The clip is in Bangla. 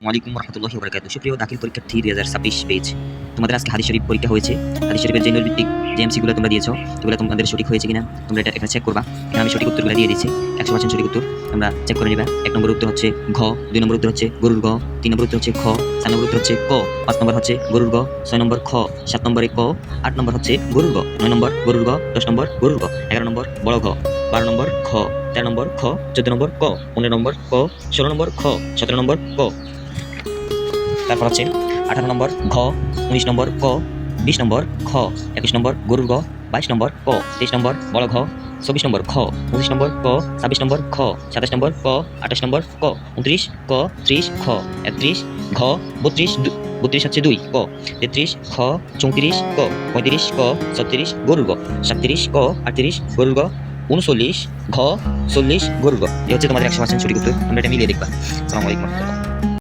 ওয়ালাইকুম রহমতুল্লাহি ওয়া বারাকাতুহু। সুপ্রিয় দাখিল পরীক্ষার্থী 2026 পেজ, তোমাদের আজকে হাদিস শরীফ পরীক্ষা হয়েছে। হাদিস শরীফের যে নৈর্ভিত্তিক যে এমসিগুলো তোমরা দিয়েছো, এগুলো তোমাদের সঠিক হয়েছে কিনা তোমরা এটা এখানে চেক করবা। এখানে আমি সঠিক উত্তরগুলো দিয়ে দিচ্ছি, 100% সঠিক উত্তর তোমরা চেক করে নিবা। 1 নম্বর উত্তর হচ্ছে ঘ, 2 নম্বর উত্তর হচ্ছে গরুর গ, 3 নম্বর উত্তর হচ্ছে খ, 4 নম্বর উত্তর হচ্ছে ক, 5 নম্বর হচ্ছে গরুর গ, 6 নম্বর খ, 7 নম্বরে ক, 8 নম্বর হচ্ছে গরুর গ, 9 নম্বর গরুর গ, 10 নম্বর গরুর গ, 11 নম্বর বড় ঘ, 12 নম্বর খ, 13 নম্বর খ, 14 নম্বর ক, 15 নম্বর ক, 16 নম্বর খ, 17 নম্বর ক। তারপর হচ্ছে 18 নম্বর ঘ, 19 নম্বর ক, 20 নম্বর খ, 21 নম্বর গরুর গ, 22 নম্বর ক, 23 নম্বর বড় ঘ, 24 নম্বর খ, 25 নম্বর ক, 26 নম্বর খ, 27 নম্বর ক, 28 নম্বর ক, 29 ক, 30 খ, 31 ঘ, 32 হচ্ছে 2 ক, 33 খ, 34 ক, 35 ক, 36 গরুর গ, 37 ক, 38 গরুর গ, 39 ঘ, 40 গরুর গ। এই হচ্ছে তোমাদের 100% সঠিক উত্তর। তোমরা এটা মিলিয়ে দেখবা। আসসালামু আলাইকুম।